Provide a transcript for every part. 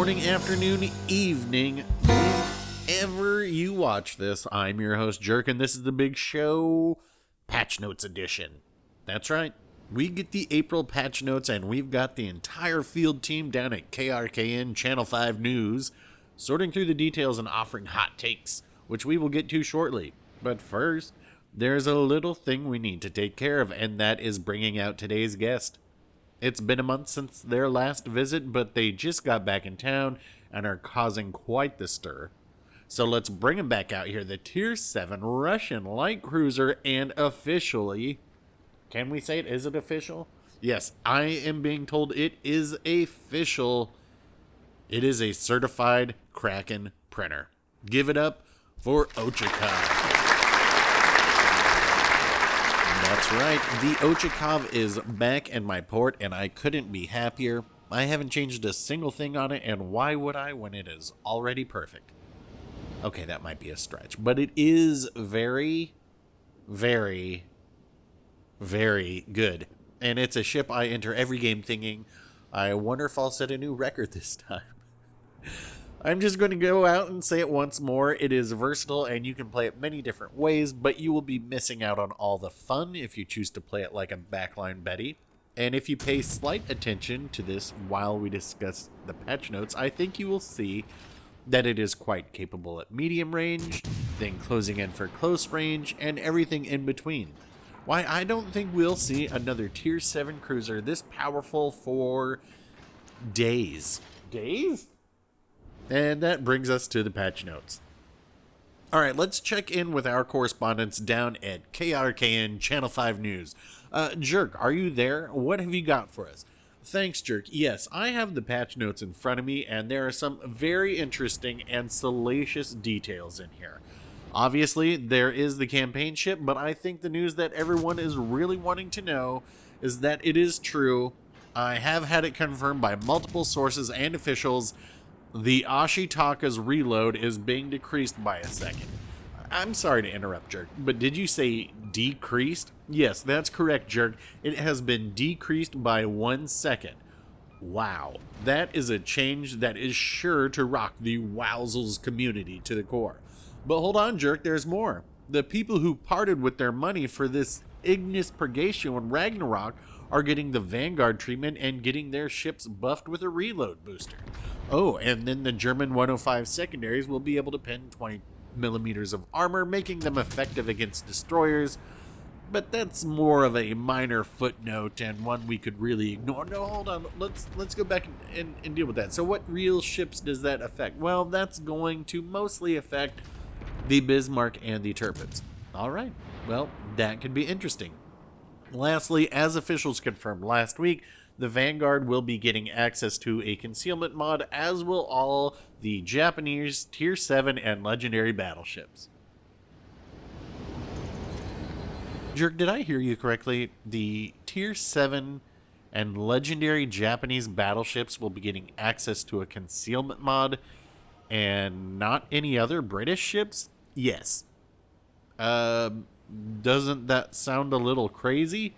morning, afternoon, evening, whenever you watch this. I'm your host, Jerk, and this is the big show, Patch Notes Edition. That's right. We get the April patch notes, and we've got the entire field team down at KRKN Channel 5 News, sorting through the details and offering hot takes, which we will get to shortly. But first, there's a little thing we need to take care of, and that is bringing out today's guest. It's been a month since their last visit, but they just got back in town and are causing quite the stir. So let's bring them back out here, the Tier 7 Russian light cruiser, and officially... Can we say it? Is it official? Yes, I am being told it is official. It is a certified Kraken printer. Give it up for Ochakov. That's right, the Ochakov is back in my port, and I couldn't be happier. I haven't changed a single thing on it, and why would I when it is already perfect? Okay, that might be a stretch, but it is very, very, very good. And it's a ship I enter every game thinking, I wonder if I'll set a new record this time. I'm just going to go out and say it once more. It is versatile and you can play it many different ways, but you will be missing out on all the fun if you choose to play it like a backline Betty. And if you pay slight attention to this while we discuss the patch notes, I think you will see that it is quite capable at medium range, then closing in for close range, and everything in between. Why, I don't think we'll see another Tier 7 cruiser this powerful for days. Days? And that brings us to the patch notes. Alright, let's check in with our correspondents down at KRKN Channel 5 News. Jerk, are you there? What have you got for us? Thanks, Jerk. Yes, I have the patch notes in front of me, and there are some very interesting and salacious details in here. Obviously, there is the campaign ship, but I think the news that everyone is really wanting to know is that it is true. I have had it confirmed by multiple sources and officials. The Ashitaka's reload is being decreased by a second. I'm sorry to interrupt, Jerk, but did you say decreased? Yes, that's correct, Jerk. It has been decreased by 1 second. Wow, that is a change that is sure to rock the Wowzles community to the core. But hold on, Jerk, there's more. The people who parted with their money for this Ignis Purgatio and Ragnarok are getting the Vanguard treatment and getting their ships buffed with a reload booster. Oh, and then the German 105 secondaries will be able to pin 20 millimeters of armor, making them effective against destroyers. But that's more of a minor footnote and one we could really ignore. No, hold on. Let's go back and deal with that. So what real ships does that affect? Well, that's going to mostly affect the Bismarck and the Tirpitz. All right. Well, that could be interesting. Lastly, as officials confirmed last week, the Vanguard will be getting access to a concealment mod, as will all the Japanese Tier 7 and Legendary battleships. Jerk, did I hear you correctly? The Tier 7 and Legendary Japanese battleships will be getting access to a concealment mod, and not any other British ships? Yes. Doesn't that sound a little crazy?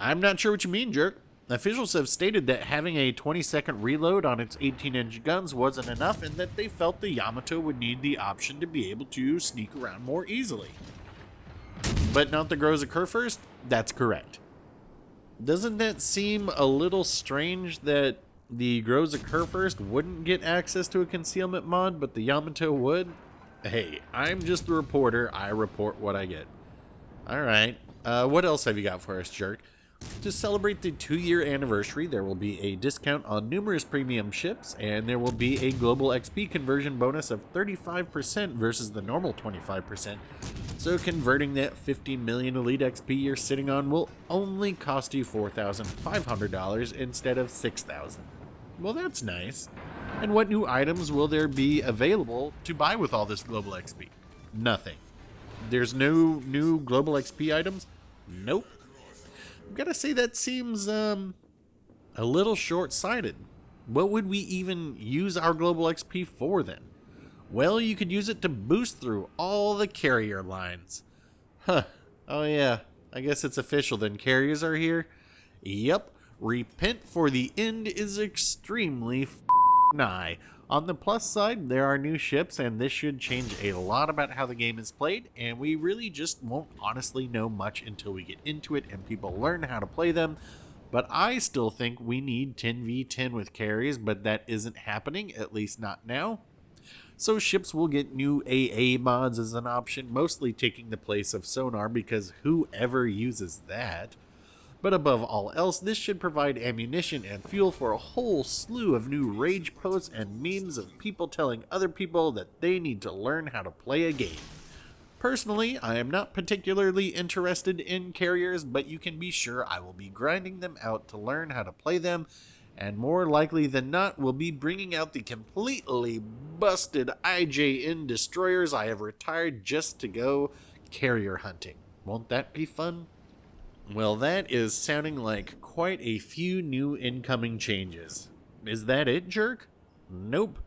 I'm not sure what you mean, Jerk. Officials have stated that having a 20-second reload on its 18-inch guns wasn't enough, and that they felt the Yamato would need the option to be able to sneak around more easily. But not the Groza Kurfürst? That's correct. Doesn't that seem a little strange that the Groza Kurfürst wouldn't get access to a concealment mod, but the Yamato would? Hey, I'm just the reporter. I report what I get. Alright, what else have you got for us, Jerk? To celebrate the 2-year anniversary, there will be a discount on numerous premium ships, and there will be a global XP conversion bonus of 35% versus the normal 25%. So converting that 50 million Elite XP you're sitting on will only cost you $4,500 instead of $6,000. Well, that's nice. And what new items will there be available to buy with all this global XP? Nothing. There's no new global XP items? Nope. I've got to say that seems a little short-sighted. What would we even use our global XP for then? Well, you could use it to boost through all the carrier lines. Huh. Oh yeah, I guess it's official then. Carriers are here? Yep. Repent, for the end is extremely eye. On the plus side, there are new ships, and this should change a lot about how the game is played, and we really just won't honestly know much until we get into it and people learn how to play them. But I still think we need 10v10 with carriers, but that isn't happening, at least not now. So ships will get new AA mods as an option, mostly taking the place of sonar because whoever uses that. But above all else, this should provide ammunition and fuel for a whole slew of new rage posts and memes of people telling other people that they need to learn how to play a game. Personally, I am not particularly interested in carriers, but you can be sure I will be grinding them out to learn how to play them, and more likely than not will be bringing out the completely busted IJN destroyers I have retired just to go carrier hunting. Won't that be fun? Well, that is sounding like quite a few new incoming changes. Is that it, jerk? Nope,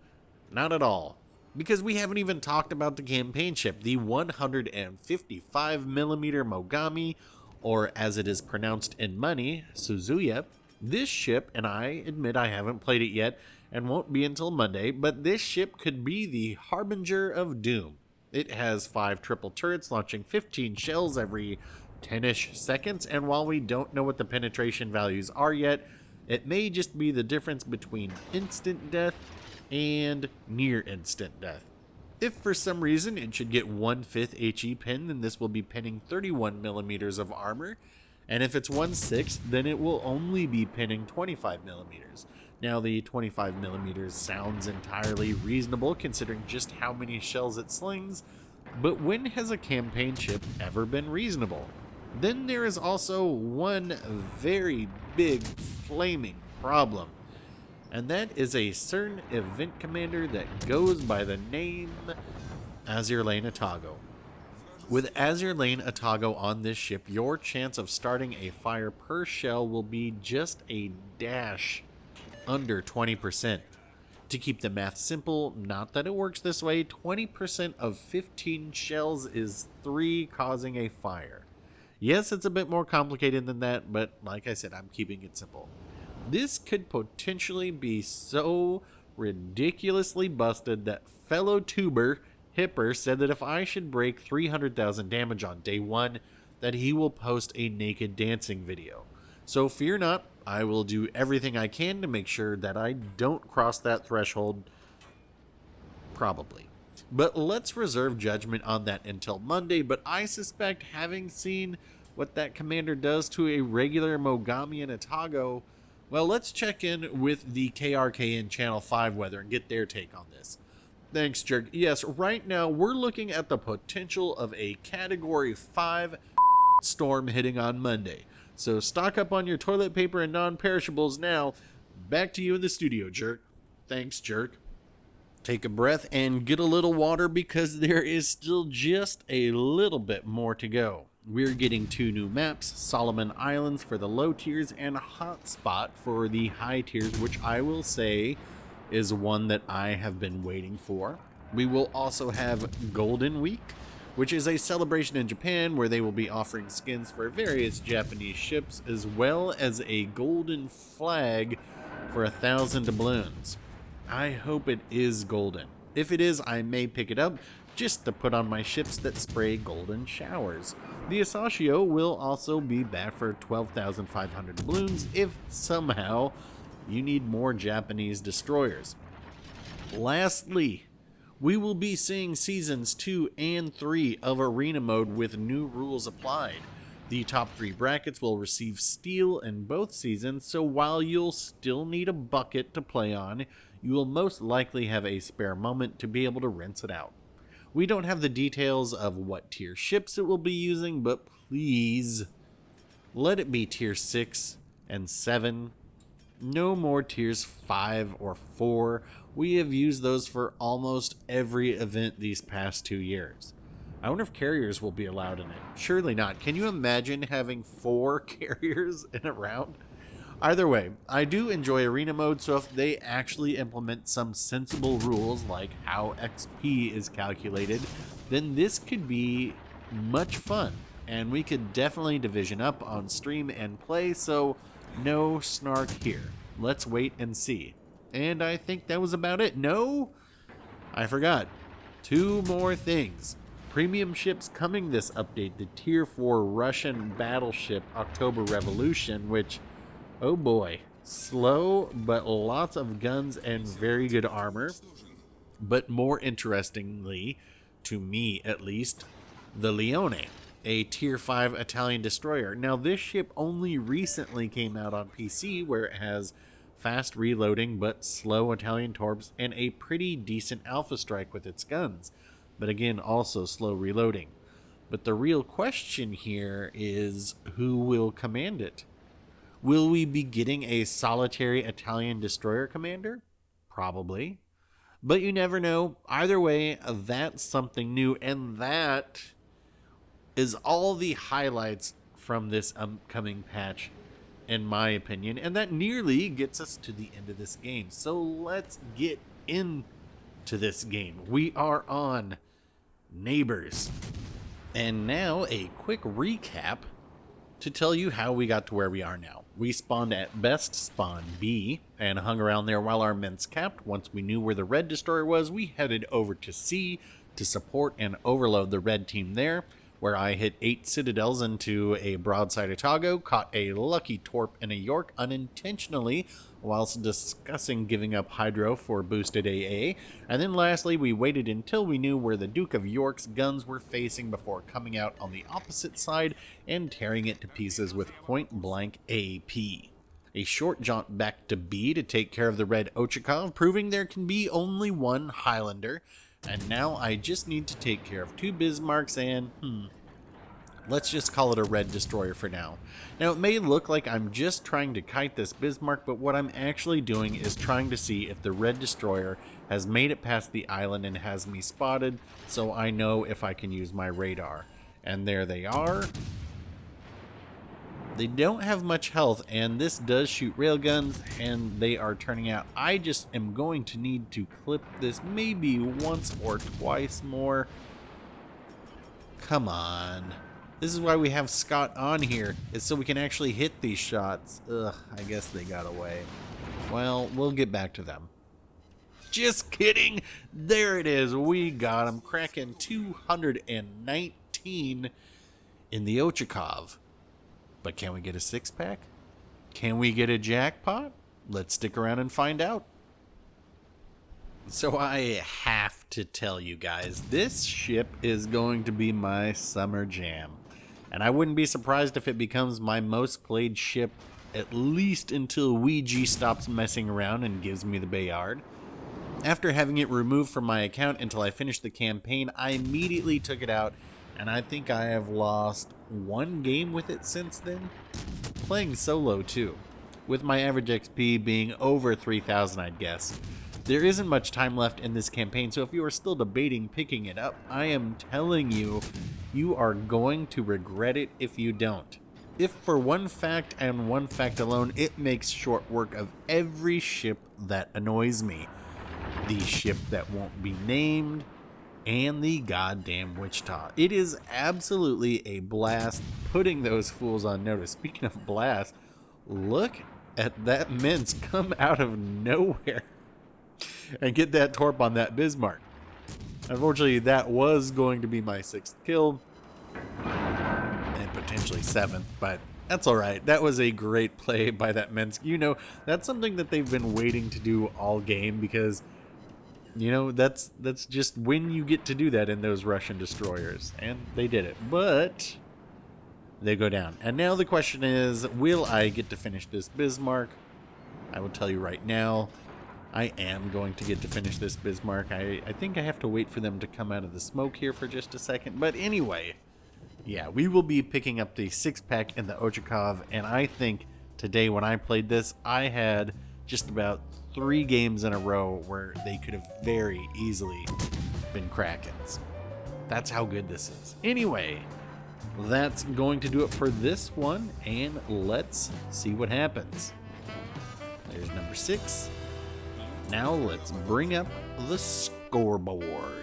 not at all. Because we haven't even talked about the campaign ship, the 155mm Mogami, or as it is pronounced in money, Suzuya. This ship, and I admit I haven't played it yet, and won't be until Monday, but this ship could be the harbinger of doom. It has 5 triple turrets launching 15 shells every 10-ish seconds, and while we don't know what the penetration values are yet, it may just be the difference between instant death and near instant death. If for some reason it should get 1/5 HE pin, then this will be pinning 31mm of armor, and if it's 1/6, then it will only be pinning 25mm. Now the 25mm sounds entirely reasonable considering just how many shells it slings, but when has a campaign ship ever been reasonable? Then there is also one very big flaming problem, and that is a certain event commander that goes by the name Azir Lane Atago. With Azir Lane Atago on this ship, your chance of starting a fire per shell will be just a dash under 20%. To keep the math simple, not that it works this way, 20% of 15 shells is 3 causing a fire. Yes, it's a bit more complicated than that, but like I said, I'm keeping it simple. This could potentially be so ridiculously busted that fellow tuber Hipper said that if I should break 300,000 damage on day 1, that he will post a naked dancing video. So fear not, I will do everything I can to make sure that I don't cross that threshold. Probably. But let's reserve judgment on that until Monday, but I suspect having seen what that commander does to a regular Mogami and Atago, well, let's check in with the KRKN Channel 5 weather and get their take on this. Thanks, Jerk. Yes, right now we're looking at the potential of a Category 5 storm hitting on Monday. So stock up on your toilet paper and non-perishables now. Back to you in the studio, Jerk. Thanks, Jerk. Take a breath and get a little water because there is still just a little bit more to go. We're getting 2 new maps, Solomon Islands for the low tiers and Hotspot for the high tiers, which I will say is one that I have been waiting for. We will also have Golden Week, which is a celebration in Japan where they will be offering skins for various Japanese ships, as well as a golden flag for 1,000 doubloons. I hope it is golden. If it is, I may pick it up just to put on my ships that spray golden showers. The Asashio will also be back for 12,500 doubloons if somehow you need more Japanese destroyers. Lastly, we will be seeing Seasons 2 and 3 of Arena Mode with new rules applied. The top 3 brackets will receive steel in both seasons, so while you'll still need a bucket to play on, you will most likely have a spare moment to be able to rinse it out. We don't have the details of what tier ships it will be using, but please, let it be tier 6 and 7. No more tiers 5 or 4. We have used those for almost every event these past 2 years. I wonder if carriers will be allowed in it. Surely not. Can you imagine having 4 carriers in a round? Either way, I do enjoy Arena Mode, so if they actually implement some sensible rules like how XP is calculated, then this could be much fun. And we could definitely division up on stream and play, so no snark here. Let's wait and see. And I think that was about it. No, I forgot. 2 more things. Premium ships coming this update, the Tier 4 Russian battleship October Revolution, which, oh boy, slow, but lots of guns and very good armor. But more interestingly, to me at least, the Lione, a Tier 5 Italian destroyer. Now, this ship only recently came out on PC, where it has fast reloading but slow Italian torps and a pretty decent alpha strike with its guns, but again, also slow reloading. But the real question here is, who will command it? Will we be getting a solitary Italian destroyer commander? Probably. But you never know. Either way, that's something new, and that is all the highlights from this upcoming patch, in my opinion, and that nearly gets us to the end of this game. So let's get into this game. We are on Neighbors. And now a quick recap to tell you how we got to where we are now. We spawned at best spawn B and hung around there while our Misc capped. Once we knew where the red destroyer was, we headed over to C to support and overload the red team there, where I hit 8 citadels into a broadside Otago, caught a lucky torp and a York unintentionally whilst discussing giving up Hydro for boosted AA, and then lastly we waited until we knew where the Duke of York's guns were facing before coming out on the opposite side and tearing it to pieces with point-blank AP. A short jaunt back to B to take care of the red Ochakov, proving there can be only one Highlander. And now I just need to take care of 2 Bismarcks and, let's just call it a red destroyer for now. Now, it may look like I'm just trying to kite this Bismarck, but what I'm actually doing is trying to see if the red destroyer has made it past the island and has me spotted, so I know if I can use my radar. And there they are. They don't have much health, and this does shoot railguns, and they are turning out. I just am going to need to clip this maybe once or twice more. Come on. This is why we have Scott on here, is so we can actually hit these shots. Ugh, I guess they got away. Well, we'll get back to them. Just kidding. There it is. We got him. Kraken 219 in the Ochakov. But can we get a 6-pack? Can we get a jackpot? Let's stick around and find out. So I have to tell you guys, this ship is going to be my summer jam. And I wouldn't be surprised if it becomes my most played ship, at least until Ouija stops messing around and gives me the Bayard. After having it removed from my account until I finished the campaign, I immediately took it out, and I think I have lost 1 game with it since then. Playing solo too, with my average XP being over 3,000, I'd guess. There isn't much time left in this campaign, so if you are still debating picking it up, I am telling you, you are going to regret it if you don't. If for one fact and one fact alone, it makes short work of every ship that annoys me. The ship that won't be named, and the goddamn Wichita. It is absolutely a blast putting those fools on notice. Speaking of blast, look at that Misc come out of nowhere and get that torp on that Bismarck. Unfortunately, that was going to be my 6th kill, and potentially 7th, but that's alright. That was a great play by that Misc. You know, that's something that they've been waiting to do all game, because, you know, that's just when you get to do that in those Russian destroyers, and they did it. But they go down. And now the question is, will I get to finish this Bismarck? I will tell you right now, I am going to get to finish this Bismarck. I think I have to wait for them to come out of the smoke here for just a second. But anyway, yeah, we will be picking up the 6-pack in the Ochakov, and I think today when I played this, I had just about 3 games in a row where they could have very easily been Krakens. That's how good this is. Anyway, that's going to do it for this one, and let's see what happens. There's number 6. Now let's bring up the scoreboard.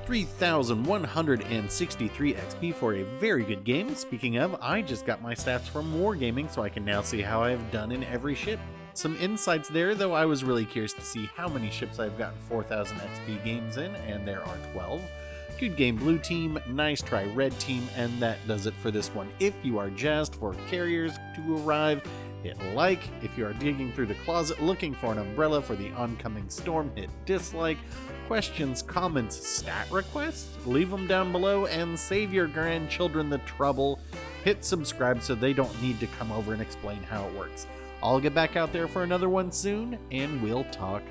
3,163 XP for a very good game. Speaking of, I just got my stats from Wargaming, so I can now see how I've done in every ship. Some insights there, though I was really curious to see how many ships I've gotten 4,000 XP games in, and there are 12. Good game, blue team. Nice try, red team. And that does it for this one. If you are jazzed for carriers to arrive, hit like. If you are digging through the closet looking for an umbrella for the oncoming storm, hit dislike. Questions, comments, stat requests? Leave them down below and save your grandchildren the trouble. Hit subscribe so they don't need to come over and explain how it works. I'll get back out there for another one soon, and we'll talk